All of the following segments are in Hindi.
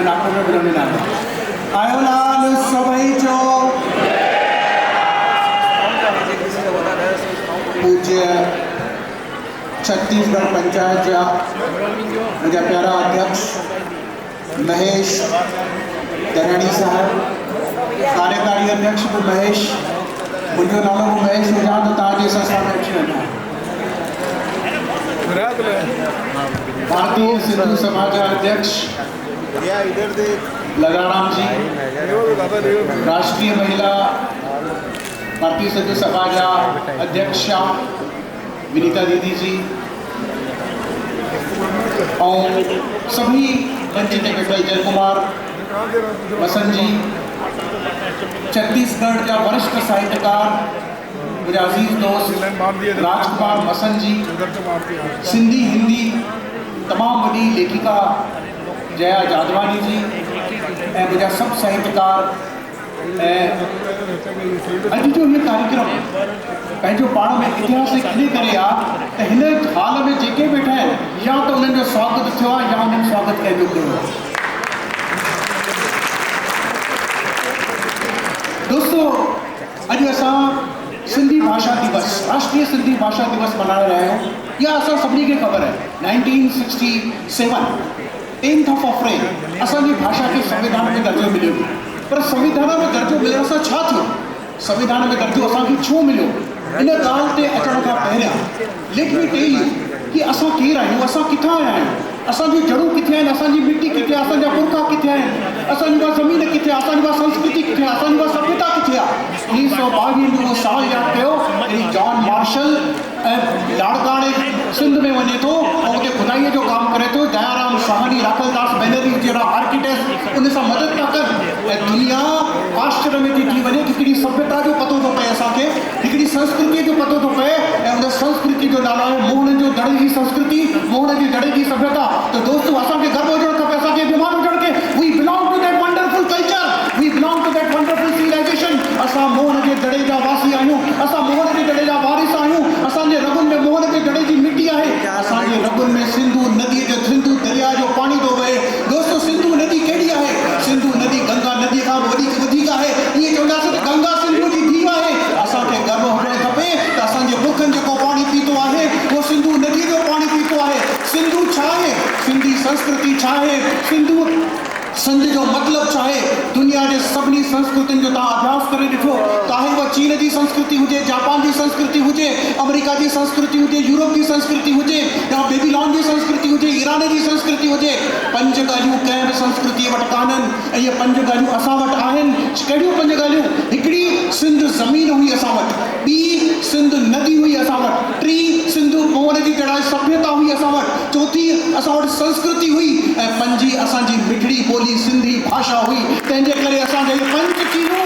नाटक में रमीना आयो लाल सभई जो पूज्य छत्तीसगढ़ पंचायत जा मुझा प्यारा अध्यक्ष महेश दरानी साहब, कार्यकारी अध्यक्ष भी महेश, मुझो नालो भी महेश हुजा तो ताजे संस्था में अची वञा। भारतीय सिंधु समाज अध्यक्ष लगाराम जी, राष्ट्रीय महिला भारतीय सिंधु समाज अध्यक्ष विनीता दीदी जी और सभी वंचित बैठल जय कुमार वसंत जी, छत्तीसगढ़ का वरिष्ठ साहित्यकार मेरे अजीज दोस्त राजकुमार मसन जी, सिंधी हिंदी तमाम बड़ी लेखिका जया जादवानी जी ऐं मुझा सब साहित्यकार। अॼु जो ये कार्यक्रम पंहिंजो पाण में इतिहास इन करे आ त हिन हाल में जेके वेठा आहिनि या तो उन्हनि जो स्वागत थियो आहे या उन्हनि स्वागत कंहिंजो कयो आहे। दोस्तों, अॼु असां सिंधी भाषा दिवस, राष्ट्रीय सिंधी भाषा दिवस मना रहे हैं। या असां सभी के खबर है 1967 10th of April असांजी भाषा के संविधान में दर्जो मिलियो, पर संविधान में दर्जो मिलण सां छा थियो? संविधान में दर्जो असांखे छो मिलियो? इन ॻाल्हि ते अचण खां पहिरियां लेट मी टेल यू कि असां केरु आहियूं, असां किथां आया आहियूं, असांजी जड़ूं किथे आहिनि, असांजी मिट्टी किथे आहे, असांजा पुरखा किथे आहिनि, असांजी उहा ज़मीन किथे आहे, असांजी उहा संस्कृति किथे आहे, असांजी उहा सभ्यता किथे आहे। 1922 जो साल यादि कयो जॾहिं जॉन मार्शल लाड़काणे सिंध में वञे थो ऐं उते खुदाईअ जो कमु करे थो। दयाराम साहनी, राखलदास बैनर्जी जहिड़ा आर्किटेक्ट उन सां मदद था कनि ऐं दुनिया आश्चर्य में थी वञे कि हिकिड़ी सभ्यता जो पतो थो पए, असांखे हिकिड़ी संस्कृति जो पतो थो पए ऐं उन संस्कृति जो नालो आहे मोहन जो दड़े जी संस्कृति, मोहन जी दड़े जी सभ्यता। तो दोस्तों, असांखे गर्व हुजणु खपे, असांखे अभिमान हुजणु खपे। We belong to that wonderful culture, we belong to that wonderful civilisation. असां मोहन जे दड़े जा वासी आहियूं, असां मोहन जे दड़े जा वारिस आहियूं, असांजे रगुनि में मोहन जे दड़े जी मिट्टी आहे, असांजे रगुनि में सिंधु नदी जो सिंधु दरिया जो पानी थो वहे। दोस्तों, सिंधु नदी कहिड़ी आहे? सिंधु नदी गंगा नदी खां वधीक आहे। इहे चवंदासीं त गंगा सिंधु जी धीउ आहे। असांखे गर्व हुजणु खपे त असांजे पुरखनि जेको पाणी पीतो आहे उहो सिंधु नदी जो पाणी पीतो आहे। सिंधु छा आहे? सिंधी संस्कृति छा आहे? सिंधु सिंध जो मतलब छा आहे? दुनिया के सभी संस्कृतियों जो तव्हां अभ्यास करे ॾिठो, चाहे वो चीन की संस्कृति हुजे, जापान की संस्कृति हुजे, अमेरिका की संस्कृति हुजे, यूरोप की संस्कृति हुजे, या बेबीलोन की संस्कृति हुजे, ईरान की संस्कृति हुजे, पंज ॻाल्हियूं कंहिं बि संस्कृति वटि कान्हनि ऐं इहे पंज ॻाल्हियूं असां वटि आहिनि। कहिड़ियूं पंज ॻाल्हियूं? हिकिड़ी सिंध ज़मीन हुई असां वटि, ॿी सिंध नदी हुई असां वटि, टी सिंधु मोहन जी जड़ा सभ्यता हुई असां वटि, चौथी असां वटि संस्कृति हुई ऐं पंजी असांजी मिठड़ी ॿोली सिंधी भाषा हुई। तंहिंजे करे असांजे इहे पंज चीज़ूं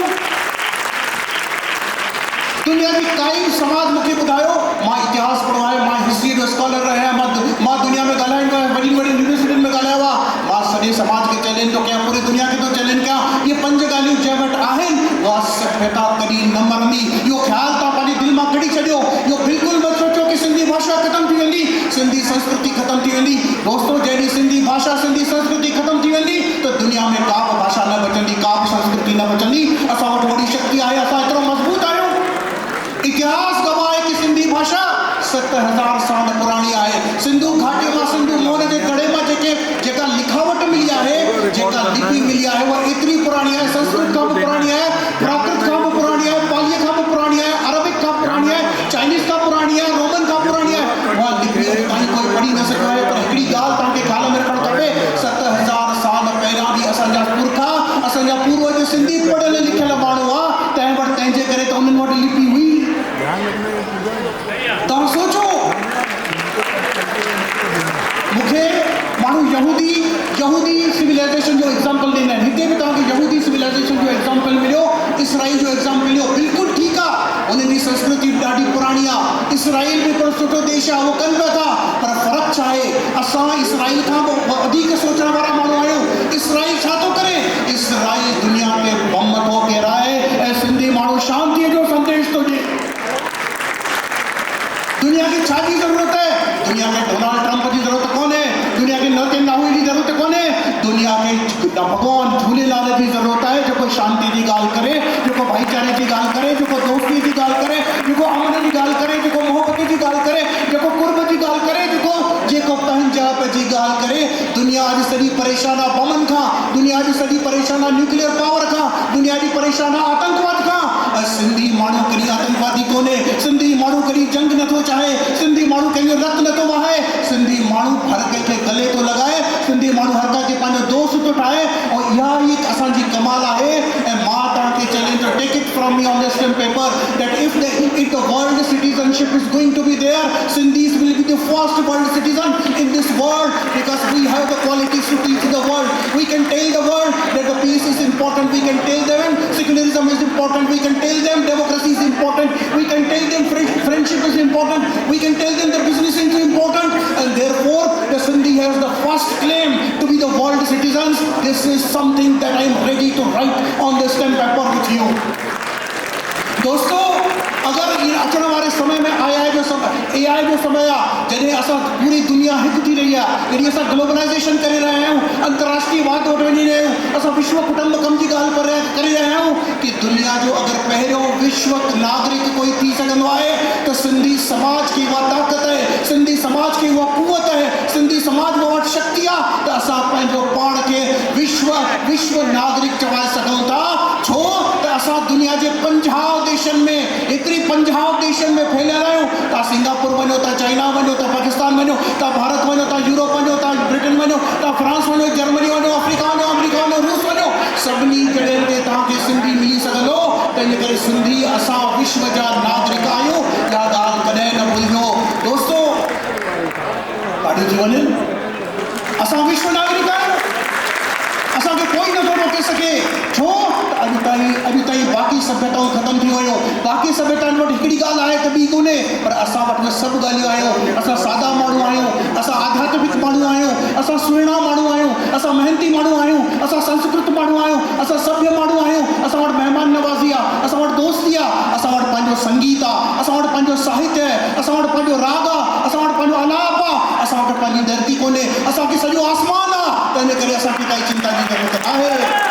दुनिया की काई समाज मूंखे ॿुधायो, मां इतिहास पढ़ो आहे, मां हिस्ट्री जो स्कॉलर रहिया, मां दुनिया में ॻाल्हाईंदो आहियां, वॾी वॾी यूनिवर्सिटियुनि में ॻाल्हायो आहे, मां सॼे समाज खे चैलेंज थो कयां, पूरी दुनिया खे थो चैलेंज कयां। इहे पंज ॻाल्हियूं जंहिं वटि आहिनि उहा सभ्यता कॾहिं न मरंदी। इहो ख़्यालु तव्हां पंहिंजे दिलि मां कढी छॾियो। इहो बिल्कुलु मत सोचो कि सिंधी भाषा ख़तम थी वेंदी, सिंधी संस्कृति ख़तम थी वेंदी। दोस्तों, जॾहिं सिंधी भाषा सिंधी संस्कृति ख़तम थी वेंदी त दुनिया में का बि भाषा न बचंदी, का बि संस्कृति न बचंदी। असां वटि वॾी शक्ति आहे, असां एतिरो मज़बूत आहियूं। इतिहास गवाह है कि सिंधी भाषा 7000 साल पुरानी है। सिंधु घाटी में सिंधु मोहन के गढ़े में जेका लिखावट मिली है, जेका लिपि मिली है, वो इतनी पुरानी है। संस्कृत का भी पुरानी है, प्राकृत का भी पुरानी है, पाली का भी पुरानी है, अरबिक का पुरानी है, चाइनीज का पुरानी है, रोमन का पुरानी है। वह लिपि कोई पढ़ी न सघो है, पर हिकिड़ी ॻाल्हि तव्हांखे ख़्याल में रखणु खपे, 7000 साल पहिरियां बि असांजा पुरखा, असांजा पूर्वज सिंधी पढ़ियल लिखियल माण्हू हुआ, तंहिं वटि तंहिंजे करे त उन्हनि वटि लिपि हुई। तव्हां सोचो, मूंखे माण्हू यहूदी सिविलाइजेशन जो एग्जाम्पल ॾींदा आहिनि। हिते बि तव्हांखे यहूदी सिविलाइजेशन जो एग्जाम्पल मिलियो, इसराइल जो एग्जाम्पल मिलियो। बिल्कुलु ठीकु आहे, उन्हनि जी संस्कृति ॾाढी पुराणी आहे, इसराइल बि हिकिड़ो सुठो देश आहे, उहो कनि पिया था, पर फ़र्क़ु छा आहे? असां इसराइल खां वधीक सोचण वारा माण्हू आहियूं। इसराइल छा थो करे? इसराइल दुनिया ते बम थो गिराए ऐं सिंधी माण्हू शांतीअ जो संदेश थो ॾिए। दुनिया की छा जी ज़रूरत है? दुनिया में डोनाल्ड ट्रंप की ज़रूरत कौन है? दुनिया के नेतन्याहू की ज़रूरत कौन है? दुनिया के भगवान झूलेलाल जी ज़रूरत है, जो शांति की गाल करे, जो भाईचारे की गाल करे, जो दोस्ती की गाल करे, जो अमन की गाल करे, जो मोहब्बत की गाल करे, जो कुर्ब की गाल करे, जो पंजाब की गाल करे। दुनिया अज सॼी परेशान आहे बमन खां, दुनिया अज सॼी परेशान आहे न्यूक्लियर पावर खां, दुनिया जी परेशान आहे आतंकवाद खां। सिंधी माण्हू कॾहिं आतंकवादी कोन्हे, सिंधी माण्हू कॾहिं जंग नथो चाहे, सिंधी माण्हू कंहिंजो रत नथो वहाए, सिंधी माण्हू हर कंहिंखे गले थो लॻाए, सिंधी माण्हू हर कंहिंखे पंहिंजो दोस्त थो ठाहे। और इहा ई असांजी कमाल आहे। ऐं मां तव्हांखे challenge to take it from me on the stamp paper that if the world citizenship is going to be there, Sindhis will be the first world citizen in this world, because we have the qualities to teach the world. We can tell the world that the peace is important. We can tell them secularism is important. We can tell them democracy is important. We can tell them friendship is important. We can tell them that business is important. And therefore, the Sindhi has the first claim to be the world citizens. This is something that I am ready to write on the stamp paper with you. दोस्तों, अगर ये अचण वाले समय में AI जो समय आहे, जॾहिं असां पूरी दुनिया हिकु थी रही आहे, जॾहिं असां ग्लोबलाइजेशन करे रहिया आहियूं, अंतर्राष्ट्रीय वाद वटि वञी रहिया आहियूं, असां विश्व कुटुंबकम जी ॻाल्हि करे रहिया आहियूं कि दुनिया जो अगरि पहिरियों विश्व नागरिक कोई थी सघंदो आहे त सिंधी समाज की उहा ताक़त आहे, सिंधी समाज की उहा कुवत आहे, सिंधी समाज में वटि शक्ति आहे त असां पंहिंजो पाण खे विश्व नागरिक चवाए सघूं था। छो त असां दुनिया जे 50 देशनि में, एतिरी 50 देशनि में फैलियल आहियूं। तव्हां सिंगापुर वञो, तव्हां चाइना वञो, तव्हां पाकिस्तान वञो, तव्हां भारत वञो, तव्हां यूरोप वञो, तव्हां ब्रिटेन वञो, तव्हां फ्रांस वञो, जर्मनी वञो, अफ्रीका वञो, अमेरिका वञो, रूस वञो, सभिनी जॻहियुनि ते तव्हांखे सिंधी मिली सघंदो। तंहिंजे करे सिंधी असां विश्व जा नागरिक आहियूं, इहा ॻाल्हि कॾहिं न भुलिजो। दोस्तों, काॾे थी वञनि, असां विश्व नागरिक आहियूं, असांखे कोई नथो रोके सघे। छो त अॼु ताईं बाक़ी सभ्यताऊं ख़तम थी वियूं, बाक़ी सभ्यताउनि वटि हिकिड़ी ॻाल्हि आहे त ॿी कोन्हे, पर असां वटि में सभु ॻाल्हियूं आहियूं। असां सादा माण्हू आहियूं, असां आध्यात्मिक माण्हू आहियूं, असां सुहिणा माण्हू आहियूं, असां मेहनती माण्हू आहियूं, असां संस्कृत माण्हू आहियूं, असां सभ्य माण्हू आहियूं, असां वटि महिमान नवाज़ी आहे, असां वटि दोस्ती आहे, असां वटि पंहिंजो संगीत आहे, असां वटि पंहिंजो साहित्य आहे, असां वटि पंहिंजो राग आहे, असां वटि पंहिंजो अलाप आहे, असां वटि पंहिंजी धरती कोन्हे, असांखे सॼो आसमान आहे। तंहिंजे करे असांखे काई चिंता जी ज़रूरत आहे।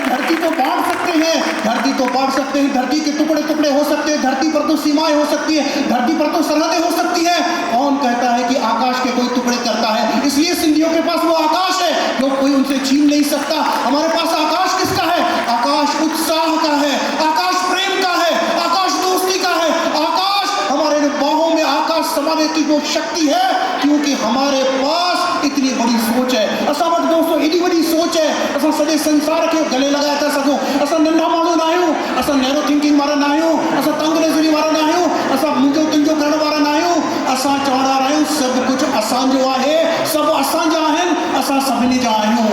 धरती को बांट सकते हैं, धरती तो बांट सकते हैं, धरती के टुकड़े टुकड़े हो सकते हैं, धरती पर तो सीमाएं हो सकती है, धरती पर तो सरहदें हो सकती है। कौन कहता है कि आकाश के कोई टुकड़े करता है? इसलिए सिंधियों के पास वो आकाश है जो कोई उनसे छीन नहीं सकता। हमारे पास आकाश किसका है? आकाश उत्साह का है, आकाश प्रेम का है, आकाश दोस्ती का है, आकाश हमारे बाहों में आकाश समाने की वो शक्ति है, क्योंकि हमारे पास इतनी बड़ी सोच है। असां वटि दोस्तों एॾी वॾी सोच है, असां सॼे संसार खे गले लॻाए था सघूं। असां नंढा माण्हू न आहियूं, असां नैरो थिंकिंग वारा न आहियूं, असां तंग नज़री वारा न आहियूं, असां मुंहिंजो तुंहिंजो करण वारा न आहियूं। असां चवंदा आहियूं सभु कुझु असांजो आहे, सभु असांजा आहिनि, असां सभिनी जा आहियूं।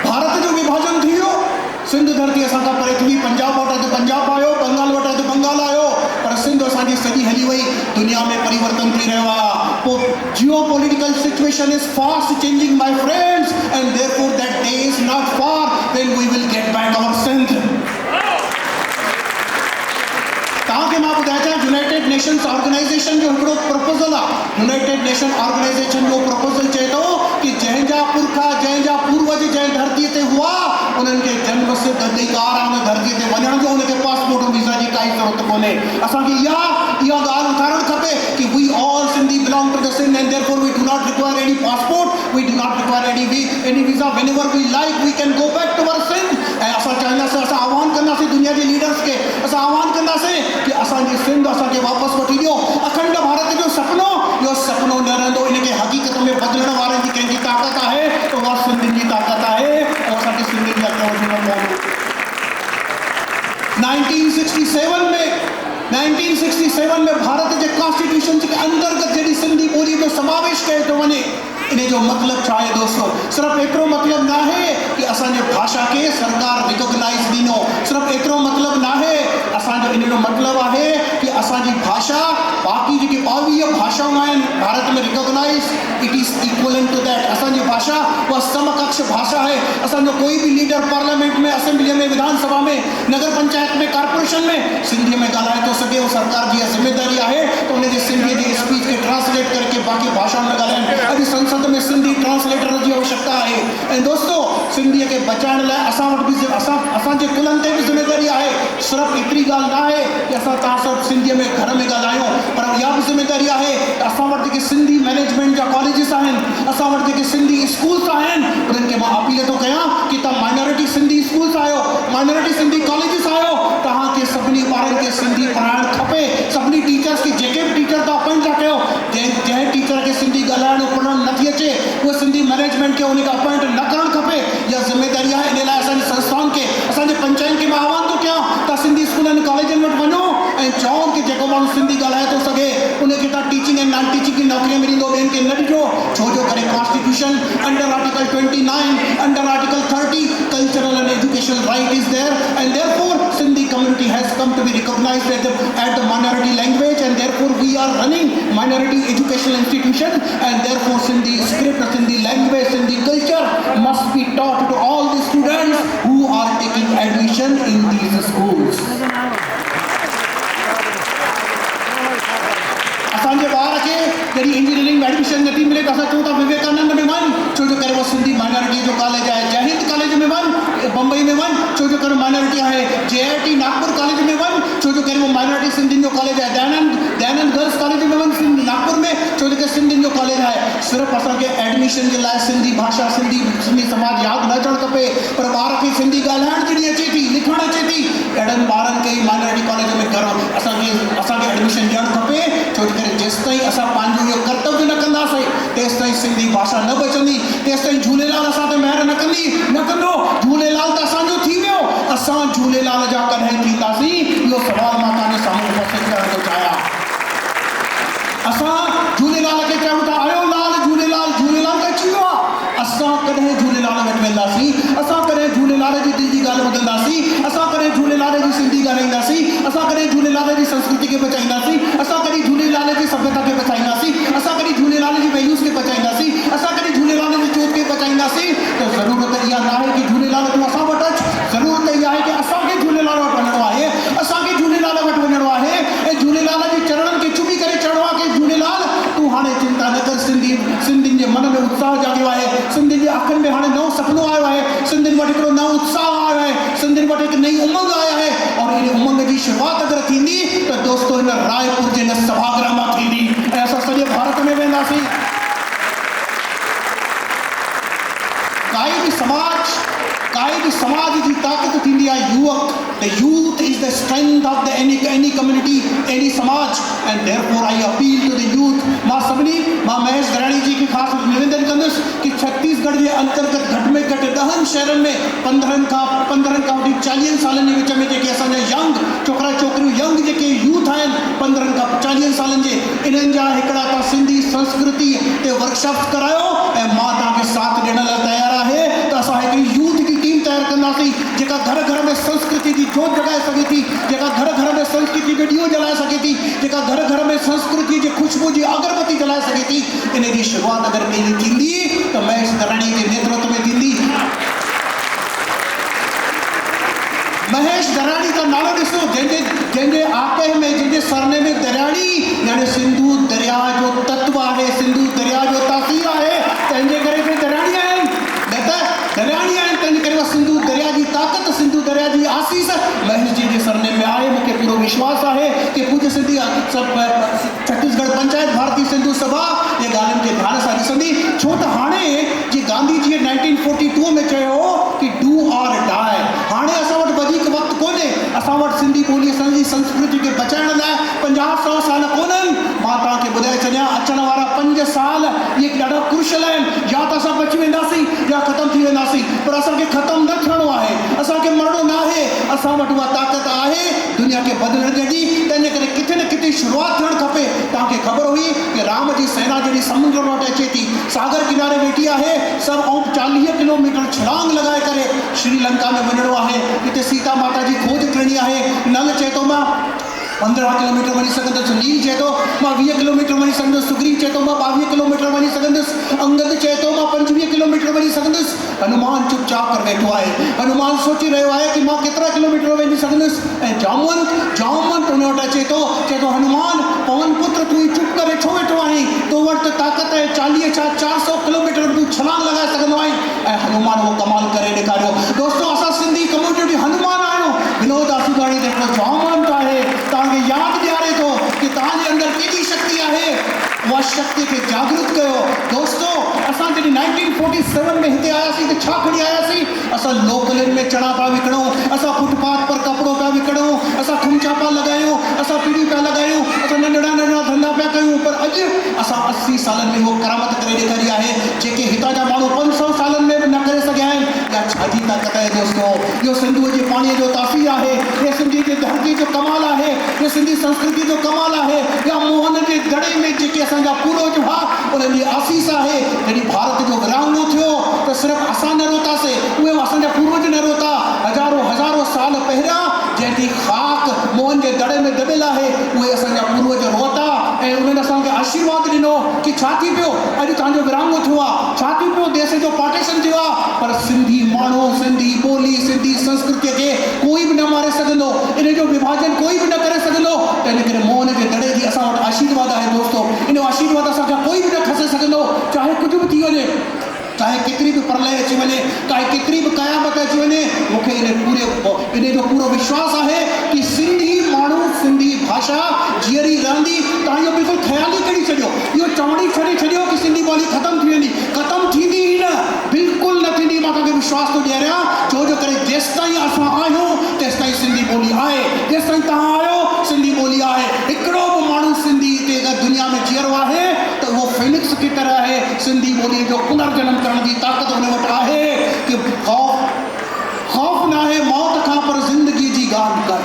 भारत जो विभाजन थी वियो, सिंध धरती असां खां परे थी, पंजाब वटि त पंजाब आयो, बंगाल वटि त बंगाल आयो, पर सिंध असांजी सॼी हली वई। दुनिया में परिवर्तन थी रहियो आहे। पोइ geopolitical situation is fast changing my friends, and therefore that day is not far when we will get back our Sindh. तव्हांखे मां ॿुधायां थो, यूनाइटेड नेशंस ऑर्गेनाइजेशन जो हिकिड़ो प्रपोज़ल आहे। यूनाइटेड नेशन ऑर्गेनाइजेशन जो प्रपोज़ल चए थो कि जंहिंजा पुरखा, जंहिंजा पूर्वज जंहिं धरतीअ ते हुआ, उन्हनि खे जन्म सिद्ध अधिकार आहे उन धरतीअ ते वञण जो, उनखे पासपोर्ट वीज़ा जी काई ज़रूरत कोन्हे। असांखे इहा ॻाल्हि उथारणु खपे कि we all Sindhi belong to the Sindh, and therefore we do not require any passport, we do not require any visa, whenever we like we can go back to our Sindh. ऐं असां चाहींदासीं, असां आह्वान कंदासीं दुनिया जे लीडर्स खे, असां आह्वान कंदासीं कि असांजी सिंध असांखे वापसि वठी ॾियो। अखंड भारत जो सपनो, इहो सपनो न रहंदो, इनखे हक़ीक़त में बदिलण वारनि जी कंहिंजी ताक़त आहे त उहा सिंधियुनि जी ताक़त आहे, ऐं असांखे सिंधियुनि खे अॻियां वधणो पवंदो। 1967 में भारत के कॉन्स्टिट्यूशन के अंतर्गत जॾहिं सिंधी ॿोली जो समावेश कयो थो वञे, इन जो मतिलबु छा आहे दोस्तों? सिर्फ़ु एतिरो मतिलबु न आहे कि असांजे भाषा खे सरकार रिकॉग्नाइज़ ॾिनो, सिर्फ़ु एतिरो मतिलबु न आहे। असांजो इन जो मतिलबु आहे कि असांजी भाषा बाक़ी जेके 22 भाषाऊं आहिनि भारत में recognise, it is equivalent to that. असांजी भाषा वह समकक्ष भाषा है। असांजो कोई भी लीडर पार्लियामेंट में, असेंबली में, विधानसभा में, नगर पंचायत में, कारपोरेशन में सिंधी में ॻाल्हाए थो सघे। वो सरकार जी ज़िम्मेदारी आहे तो उन जे सिंधी जी स्पीच खे ट्रांसलेट करके बाक़ी भाषाउनि में ॻाल्हाइनि। अॼु संसद में सिंधी ट्रांसलेटर जी आवश्यकता आहे। ऐं दोस्तों, सिंधीअ खे बचाइण लाइ असां वटि बि असांजे कुलनि ते बि ज़िम्मेदारी आहे। सिर्फ़ु एतिरी ॻाल्हि न आहे कि असां तव्हां सभु सिंधीअ में घर में ॻाल्हायूं, पर इहा बि ज़िम्मेदारी आहे त असां वटि जेके सिंधी मैनेजमेंट जा कॉलेजिस आहिनि, असां वटि जेके सिंधी स्कूल्स आहिनि, उन्हनि खे मां अपील थो कयां कि तव्हां माइनॉरिटी सिंधी स्कूल्स आहियो, माइनॉरिटी सिंधी कॉलेजिस आहियो, तव्हांखे सभिनी ॿारनि खे सिंधी पढ़ाइणु खपे। सभिनी टीचर्स खे, जेके बि टीचर तव्हां अपॉइंट था कयो, जंहिं टीचर खे सिंधी ॻाल्हाइणु पढ़णु नथी अचे, उहे सिंधी मैनेजमेंट खे उनखे अपॉइंट न करणु खपे। इहा ज़िम्मेदारी आहे। इन लाइ असांजी संस्थाउनि खे, असांजे पंचायतनि खे मां आह्वान थो कयां त सिंधी स्कूलनि कॉलेजनि वटि वञो ऐं चओ कि जेको माण्हू सिंधी ॻाल्हाए थो सघे उनखे तव्हां टीचिंग ऐं नॉन टीचिंग जी नौकरी में ॾींदो, ॿियनि खे न ॾिजो। छो जो करे constitution under article 29, under article 30, cultural and educational right is there and therefore Sindhi community has come to be recognized at the minority language, and therefore we are running minority educational institution, and therefore Sindhi script, Sindhi language, Sindhi culture must be taught to all the students who are taking admission in these schools. असांजे ॿार खे जॾहिं इंजीनियरिंग में एडमिशन नथी मिले त असां चऊं था विवेकानंद में वञ, छो जो करे वो सिंधी माइनॉरिटी जो कॉलेज आहे। जय हिंद कॉलेज में वञ, बम्बई में वञ, छो जो करे माइनॉरिटी आहे। JIT नागपुर कॉलेज में वञ, छो जो करे वो माइनॉरिटी सिंधियुनि जो कॉलेज आहे। दयानंद गर्ल्स कॉलेज में वञ नागपुर में, छो जो करे सिंधियुनि जो कॉलेज आहे। सिर्फ़ु असांखे एडमिशन जे लाइ सिंधी भाषा, सिंधी समाज यादि न अचणु खपे, पर ॿार खे सिंधी ॻाल्हाइण जॾहिं अचे थी, लिखणु अचे थी, अहिड़नि ॿारनि खे माइनॉरिटी कॉलेज में करो। असांखे एडमिशन ॾियणु खपे, छो जो करे जेसि ताईं असां पंहिंजो इहो कर्तव्य न कंदासीं तेसि ताईं सिंधी भाषा न बचंदी, तेसि ताईं झूलेलाल असां ते महिर न कंदो। झूलेलाल त असांजो थी वियो, असां झूलेलाल जा कॾहिं थींदासीं, इहो सवाल मां तव्हांजे साम्हूं उपस्थित करणु थो चाहियां। असां झूलेलाल खे चऊं था आयो लाल झूलेलाल, झूलेलाल त अची वियो आहे। असां कॾहिं झूलेलाल वटि वेंदासीं, असां कॾहिं झूलेलाल जी दिलि जी ॻाल्हि ॿुधंदासीं, असां कॾहिं झूलेलाल जी सिंधी ॻाल्हाईंदासीं, असां कॾहिं झूलेलाल जी संस्कृति खे बचाईंदासीं, असां कॾहिं झूलेलाल जी सभ्यता खे बचाईंदासीं, असां कॾहिं झूलेलाल जी वैल्यूज़ खे बचाईंदासीं, असां कॾहिं झूलेलाल जी जोत खे बचाईंदासीं। त ज़रूरत इहा न आहे कि झूलेलाल तूं असां वटि अच, ज़रूरत इहा आहे कि असांखे झूलेलाल वटि वञिणो आहे, असांखे झूलेलाल वटि वञिणो आहे ऐं झूलेलाल जे चरणनि खे चुमी करे चढ़ो आहे कि झूलेलाल तूं हाणे चिंता न कर। सिंधियुनि जे मन में उत्साह जाॻियो आहे, सिंधियुनि जे अखियुनि में हाणे नओं सुपिनो आयो आहे, सिंधियुनि वटि हिकिड़ो नओं उत्साह आयो आहे, सिंधियुनि वटि हिकु नई उमंग आया आहे। और इन उमंग जी शुरूआति अगरि थींदी त दोस्तो हिन रायपुर जे हिन सभागृह मां थींदी ऐं असां सॼे भारत में वेंदासीं। काई बि समाज जी ताक़त थींदी आहे युवक। The youth is the strength of any community, any समाज, and therefore I appeal to the youth. मां महेश दराणी जी खे ख़ासि निवेदन कंदुसि कि छत्तीसगढ़ जे अंतर्गत घटि में घटि 10 शहरनि में 15 खां वठी 40 सालनि जे विच में जेके असांजा यंग छोकिरा छोकिरियूं, यंग जेके यूथ आहिनि 15 खां 40 सालनि जे, इन्हनि जा हिकिड़ा तव्हां सिंधी संस्कृति ते वर्कशॉप करायो ऐं मां तव्हांखे साथ ॾियण लाइ तयारु आहे। त असां हिकिड़ी यूथ जी टीम तयारु कंदासीं जेका घर घर में संस्कृति जी जोत जॻाए सघे थी, जेका घर घर में संस्कृति जो ॾीओ जलाए सघे थी, जेका घर घर में संस्कृति जी ख़ुशबू जी अगरबत्ती जलाए सघे थी। इन जी शुरूआति अगरि कई थींदी त महेश दराणी जे नेतृत्व में थींदी। महेश दराणी का नालो ॾिसो, जंहिंजे आके में, जंहिंजे सरने में दरियाणी, यानी सिंधु दरिया जो तत्व आहे, सिंधु दरिया जो तासीर आहे, तंहिंजे करे के दरियाणी आहिनि। न त दरियाणी आहिनि, तंहिंजे करे सिंधु दरिया जी ताक़त, सिंधु दरिया जी आसीस महेश जी जे सरने में आहे। मूंखे पूरो विश्वास आहे कि पूज्य सिंधी छत्तीसगढ़ पंचायत भारतीय सिंधु सभा ये ॻाल्हियुनि खे ध्यान सां ॾिसंदी। छो त हाणे जी गांधी जी 1942 में चयो कि डू और डाई, हाणे असां वटि वधीक वक़्तु कोन्हे। असां वटि सिंधी ॿोली, असांजी संस्कृति खे बचाइण लाइ 50-100 साल कोन्हनि। मां तव्हांखे ॿुधाए छॾियां, अचण वारा 5 साल इहे ॾाढा क्रुशल आहिनि। या त असां बची वेंदासीं या ख़तमु थी वेंदासीं, पर असांखे ख़तमु न थियणो आहे, असांखे मरणो न आहे। असां वटि उहा ताक़त आहे दुनिया खे बदिलण जी। तंहिंजे करे किथे न किथे शुरूआति थियणु खपे। तव्हांखे ख़बर हुई कि राम जी सेना जॾहिं समुंड वटि अचे थी, सागर किनारे वेठी आहे, सभु 40 किलोमीटर छलांग लॻाए करे श्रीलंका में वञिणो आहे। हिते सीता माता जी खोज करणी आहे। नल चए थो मां 15 किलोमीटर वञी सघंदुसि, नील चए थो मां 20 किलोमीटर वञी सघंदुसि, सुग्रीव चए थो मां 22 किलोमीटर वञी सघंदुसि, अंगद चए थो मां 25 किलोमीटर वञी सघंदुसि। हनुमान चुपचाप कर वेठो आहे। हनुमान सोची रहियो आहे कि मां केतिरा किलोमीटर वञी सघंदुसि। ऐं जामवंत उन वटि अचे थो, चए थो हनुमान पवन पुत्र तूं चुप करे छो वेठो आहीं, तो वटि ताक़त आहे 40 छा 400 किलोमीटर तूं छलांग लॻाए सघंदो आहीं। ऐं हनुमान उहो कमाल करे ॾेखारियो। दोस्तो असां सिंधी कम्यूनिटी हनुमान आहियूं। विनोद आसूदाणी जेको जामवंत आहे तव्हांखे यादि ॾियारे थो कि तव्हांजे अंदरि केॾी शक्ति आहे, उहा शक्ति खे जागृत कयो। दोस्तो असां जॾहिं 1947 में हिते आयासीं त छा खणी आयासीं? असां लोकलनि में चणा पिया विकिणूं, असां फुटपाथ पर कपिड़ो पिया विकिणूं, असां खुमचा पिया लॻायूं, असां पीढ़ी पिया लॻायूं, असां नंढड़ा धंधा पिया कयूं। पर अॼु असां 80 सालनि में उहो करामत करे ॾेखारी आहे जेके हितां जा माण्हू 500 सालनि में बि न करे सघिया आहिनि। या छाजी ताक़त आहे दोस्तो? इहो सिंधूअ जे पाणीअ जो तासीर आहे, इहो सिंधी जे धरती जो कमाल आहे, इहो सिंधी संस्कृति जो कमाल आहे। या मोहन जे दड़े में जेके असांजा पूर्वज हुआ उन्हनि जी आसीस आहे। जॾहिं भारत जो विरहाङो थियो त सिर्फ़ु असां न रोतासीं, उहे असांजा पूर्वज न रोता। हज़ारों साल पहिरियां जंहिंजी ख़ाक मोहन जे दड़े में दॿियल आहे उहे असांजा पूर्वज रोता ऐं उन्हनि असांखे आशीर्वाद ॾिनो कि छा थी पियो, अॼु तव्हांजो विरहाङो थियो आहे, छा थी पियो, देश जो पार्टीशन थियो आहे, पर सिंधी माण्हू, सिंधी ॿोली, सिंधी संस्कृतीअ खे कोई बि न मारे सघंदो, इन जो विभाजन कोई बि न करे सघंदो। त इन करे मोहन जे दड़े जी असां वटि आशीर्वाद आहे। दोस्तो इन आशीर्वाद असांखां कोई बि न खसे सघंदो, चाहे कुझु बि थी वञे, चाहे केतिरी बि प्रलय अची वञे, चाहे केतिरी बि क़यामत अची वञे। मूंखे इन जो पूरो विश्वास आहे कि सिंधी माण्हू, सिंधी भाषा जीअरी रहंदी। तव्हां इहो बिल्कुलु ख़्याल ई करी छॾियो, इहो चवणी छॾियो कि सिंधी ॿोली ख़तमु थी वेंदी, ख़तमु थींदी ई न, बिल्कुलु न थींदी। मां तव्हांखे विश्वास थो ॾियारियां, छो जो करे जेसि ताईं असां आहियूं तेसि ताईं सिंधी ॿोली आहे, जेसि ताईं तव्हां आहियो सिंधी ॿोली आहे। हिकिड़ो बि माण्हू सिंधी हिते अगरि दुनिया में जीअरो आहे त उहो फिनिक्स की तरह आहे। सिंधी ॿोलीअ जो पुनर्जन्म करण जी ताक़त हुन वटि आहे कि ख़ौफ़ न आहे मौत खां, पर ज़िंदगीअ जी ॻाल्हि कर।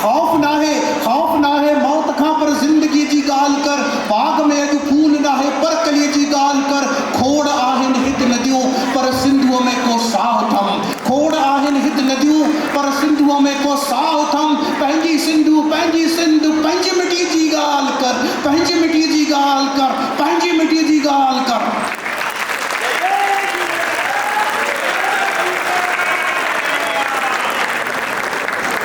ख़ौफ़ न आहे मौत खां, पर ज़िंदगीअ जी ॻाल्हि कर। बाग़ में अॼु फूल न आहे पर कलीअ जी ॻाल्हि कर। खोड़ आहिनि हिते नदियूं पर सिंधूअ में को साह थम, खोड़ आहिनि हिते नदियूं पर सिंधूअ में को साह थम। पंहिंजी सिंध पंहिंजी मिटी जी ॻाल्हि कर, पंहिंजी मिटी जी ॻाल्हि कर, पंहिंजी मिटी जी ॻाल्हि कर।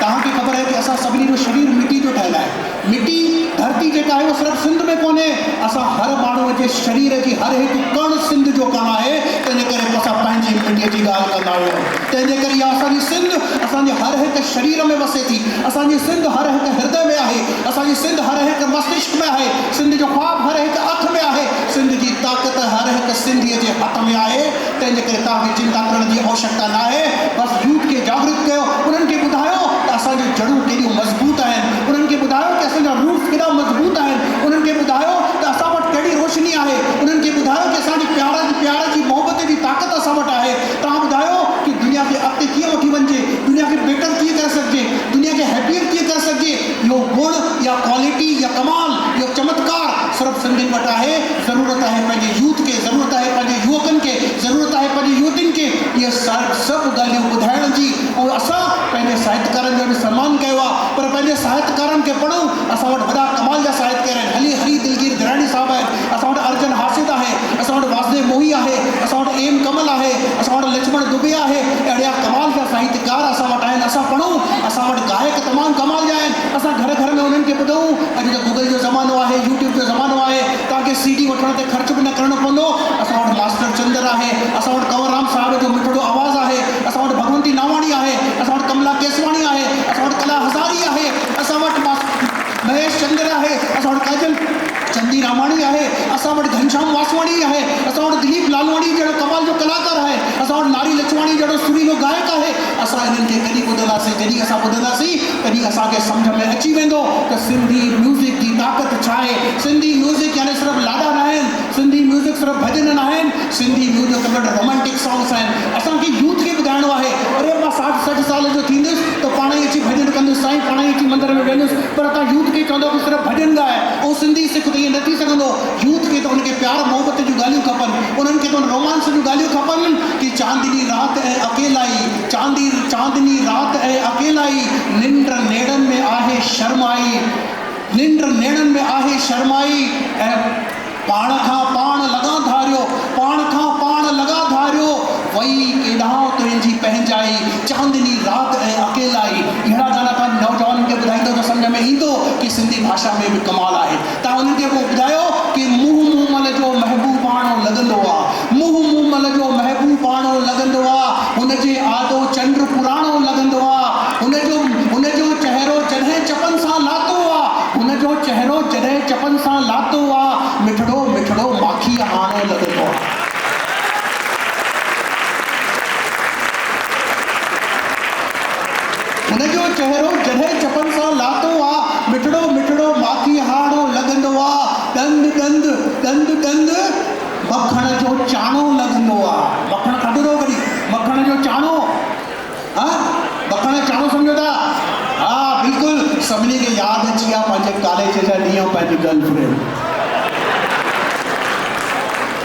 तव्हांखे ख़बर आहे कि असां सभिनी जो शरीर मिटी जो ठहियलु आहे। मिटी धरती जेका आहे उहो सिर्फ़ु सिंध में कोन्हे, असां हर माण्हूअ जे शरीर जी हर हिकु कण सिंध जो कण आहे। तंहिंजे करे पोइ असां पंहिंजी मिटीअ जी ॻाल्हि कंदा आहियूं। तंहिंजे करे इहा असांजी सिंध असांजे हर हिकु शरीर में वसे थी, असांजी सिंध हर हिकु हृदय में आहे, असांजी सिंध हर हिकु मस्तिष्क में आहे, सिंध जो ख़्वाब हर हिकु अख में आहे, सिंध जी ताक़त हर हिकु सिंधीअ जे हथ में आहे। तंहिंजे करे तव्हांखे चिंता करण जी आवश्यकता न आहे। बसि यूथ खे जागृत कयो, उन्हनि खे ॿुधायो त असांजूं जड़ूं केॾियूं मज़बूत आहिनि, उन्हनि खे ॿुधायो कि असांजा रूट्स केॾा मज़बूत आहिनि, उन्हनि खे ॿुधायो त असां वटि कहिड़ी रोशनी आहे, उन्हनि खे ॿुधायो कि असांजी प्यार जी मोहबत जी ताक़त असां वटि आहे। तव्हां ॿुधायो कि दुनिया खे अॻिते कीअं वठी वञिजे, दुनिया खे बेटर कीअं करे सघिजे, दुनिया खे हैप्पियर कीअं करे सघिजे। इहो गुण या क्वालिटी या कमाल, इहो चमत्कार सिर्फ़ु सिंधियुनि वटि आहे। ज़रूरत आहे पंहिंजे यूथ खे, ज़रूरत आहे पंहिंजे युवकनि खे, ज़रूरत आहे पंहिंजी युवतियुनि खे इहे सभु ॻाल्हियूं ॿुधाइण जी। ऐं असां पंहिंजे साहित्यकारनि जो बि सम्मान कयो आहे, पर पंहिंजे साहित्यकारनि खे पढ़ूं। असां वटि वॾा कमाल जा साहित्यकार आहिनि, हरी दिलगीर धराणी साहिबु आहिनि, असां वटि अर्जन हासिद आहे, असां वटि वासुदेव मोही आहे, असां वटि एम कमल आहे, असां वटि लक्ष्मण दुबे आहे। अहिड़ा कमाल जा साहित्यकार असां वटि आहिनि, असां पढ़ूं। असां वटि गायक तमामु कमाल जा आहिनि, असां घर में उन्हनि खे ॿुधूं। अॼु त गूगल जो ज़मानो आहे, यूट्यूब जो ज़मानो आहे, तव्हांखे CD वठण ते ख़र्च बि न करणो पवंदो। असां वटि मास्टर चंदर आहे, असां वटि कंवरराम साहिब जो मिठड़ो आवाज़ु आहे, असां वटि भगवंती नावाणी आहे, असां वटि कमला केसवाणी आहे, असां वटि कला हज़ारी आहे, असां वटि महेश चंद्र आहे, असां वटि काजल चंदी रामाणी आहे, असां वटि घनश्याम वासवाणी आहे, असां वटि दिलीप लालवाणी जहिड़ो कमाल जो कलाकार आहे, असां वटि नारी लछवाणी जहिड़ो सुरीलो गायक आहे। असां इन्हनि खे कॾहिं ॿुधंदासीं, जॾहिं असां ॿुधंदासीं तॾहिं असांखे सम्झ में अची वेंदो त सिंधी म्यूज़िक जी ताक़त छा आहे। सिंधी म्यूज़िक यानी सिर्फ़ु लाॾा न आहिनि, सिंधी म्यूज़िक सिर्फ़ु भॼन न आहिनि, सिंधी म्यूज़िक वटि रोमांटिक सॉन्ग्स आहिनि। असांखे यूथ खे ॿुधाइणो आहे, अरे मां 60-60 साल जो थींदुसि त पाण ई अची भॼन कंदुसि, साईं पाण ई अची मंदर में वेंदुसि। पर तव्हां यूथ खे चवंदो कि सिर्फ़ु भॼन ॻाए ऐं सिंधी सिख, त ईअं न थी सघंदो। यूथ खे त उनखे प्यार मोहबत जूं ॻाल्हियूं खपनि, उन्हनि खे त उन रोमांस जूं ॻाल्हियूं खपनि कि चांदनी रात ऐं अकेलाई, चांदनी रात ऐं अकेलाई, निंड नेड़नि में आहे शर्माई, निंड नेणन में आहे शर्माई, पाण खां पाण लगा धारियो, पाण खां पाण लगा धारियो, वही केॾांहुं तुंहिंजी पंहिंजाई, चांदनी रात ऐं अकेलाई। अहिड़ा गाना तव्हां नौजवान खे ॿुधाईंदो त सम्झ में ईंदो कि सिंधी भाषा में बि कमाल आहे। तव्हां उन्हनि खे पोइ ॿुधायो कि मुंहुं मूमल जो महबूबाणो लॻंदो आहे, मुंहुं मूमल जो महबूबाणो लॻंदो आहे, हुनजे आदो चंड पुराणो लॻंदो आहे, हुनजो चहिरो जॾहिं चपन सां लातो आहे, हुनजो चहिरो जॾहिं चपन सां लातो आहे, मिठड़ो मिठड़ो माखी हाणो लॻंदो आहे। हुनजो चहिरो जॾहिं चपन सां लातो आहे, मिठड़ो मिठड़ो माखी हाणो लॻंदो आहे। ॾंद ॾंद ॾंद ॾंद मखण जो चाणो लॻंदो आहे। मखण खाधो अथव कॾहिं? मखण जो चाणो, हा मखण जो चाणो सम्झो था? हा बिल्कुलु, सभिनी खे यादि अची विया पंहिंजे कॉलेज जा ॾींहं, पंहिंजी गर्लफ्रेंड।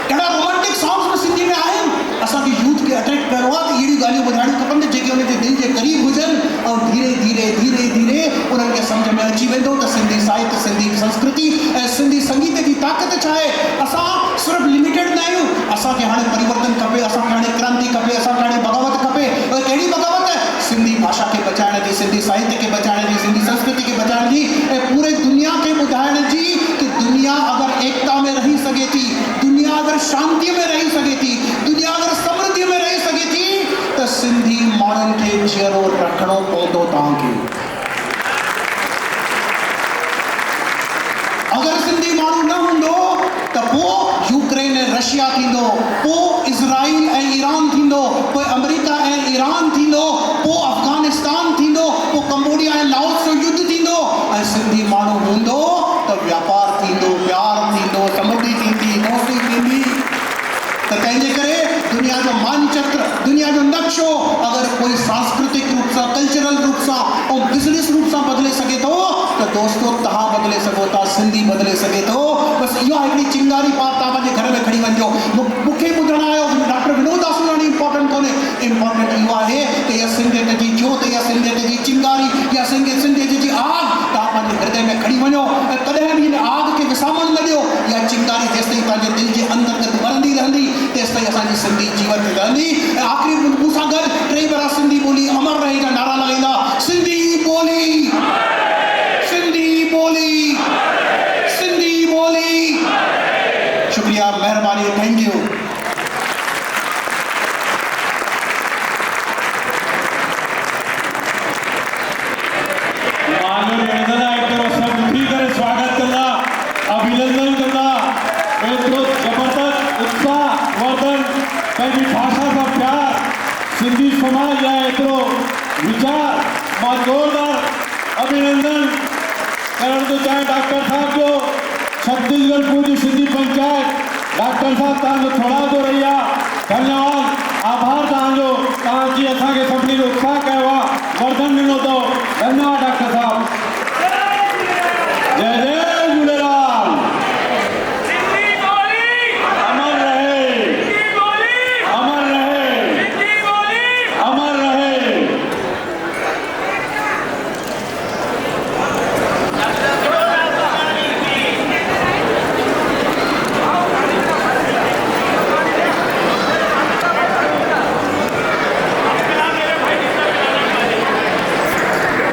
कहिड़ा रोमांटिक सॉन्ग्स में सिंधी में आहिनि, असांखे यूथ खे अट्रैक्ट करिणो आहे त अहिड़ियूं ॻाल्हियूं ॿुधाइणियूं खपनि जेके उनजे दिलि जे क़रीब हुजनि, ऐं धीरे धीरे धीरे धीरे उन्हनि खे सम्झ में अची वेंदो त सिंधी साहित्य, सिंधी संस्कृति ऐं सिंधी संगीत जी ताक़त छा आहे। असां सिर्फ़ु लिमिटेड न आहियूं, असांखे हाणे परिवर्तन खपे, असांखे हाणे क्रांति खपे, असांखे हाणे बग़ावत खपे। कहिड़ी बग़ावत? सिंधी भाषा खे बचाइण जी, सिंधी साहित्य खे बचाइण जी, सिंधी संस्कृति खे बचाइण जी, ऐं पूरे दुनिया खे ॿुधाइण जी कि दुनिया अगरि एकता में रही सघे थी, दुनिया अगरि शांतीअ में रही सघे थी, दुनिया अगरि समृद्धि में रही सघे थी, त सिंधी माण्हुनि खे जीअरो रखिणो पवंदो तव्हांखे। अगरि सिंधी माण्हू न हूंदो त पोइ यूक्रेन ऐं रशिया थींदो, पोइ इज़राइल ऐं ईरान थींदो, पोइ अमेरिका ऐं ईरान थींदो, पोइ अफ़गानिस्तान थींदो, पोइ कंबोडिया ऐं लाओस जो युद्ध थींदो। ऐं सिंधी माण्हू हूंदो त व्यापार थींदो, प्यार थींदो, समृद्धि थींदी, दोस्ती थींदी। त तंहिंजे करे दुनिया जो मानचित्र, दुनिया जो नक्शो अगरि कोई सांस्कृतिक रूप सां, कल्चरल रूप सां ऐं बिज़नेस रूप सां बदिले सघे थो त दोस्तो तव्हां बदिले सघो था, सिंधी बदिले सघे थो। बसि इहा हिकिड़ी चिंगारी पार तव्हां पंहिंजे घर में खणी वञो। मूंखे ॿुधणु आयो डॉक्टर विनोद आसूराणी इम्पोर्टेंट कोन्हे, इम्पोर्टेंट इहो आहे कि इहा सिंधियत जी जोत, इहा सिंधियत जी चिंगारी, इहा सिंधियत जी आग तव्हां पंहिंजे हृदय में खणी वञो ऐं कॾहिं बि हिन आग खे विसामण न ॾियो। इहा चिंगारी जेसिताईं तव्हांजे दिलि जे अंदरि ॿरंदी रहंदी, तेसिताईं असांजी सिंधी जीवन में रहंदी। ऐं आख़िरी मूं सां गॾु टे भेरा सिंधी ॿोली अमर रहे जा नारा लॻाईंदा। सिंधी ॿोली, सिंधी ॿोली, सिंधी ॿोली। शुक्रिया, महिरबानी, थैंक यू। स्वागत कंदा, अभिनंदन कंदा, एतिरो ज़बरदस्त उत्साह वर्धन, पंहिंजी भाषा सां प्यार, सिंधी समाज जा एतिरो वीचार, मां ज़ोरदार अभिनंदन करण थो चाहियां डॉक्टर साहब जो। छत्तीसगढ़ पूरी सिंधी पंचायत डॉक्टर साहब तव्हांजो थोड़ांदो रही आहे। धन्यवाद, आभार तव्हांजो, तव्हां जीअं असांखे सभिनी जो उत्साह कयो आहे, वर्धन ॾिनो अथव। धन्यवाद डॉक्टर।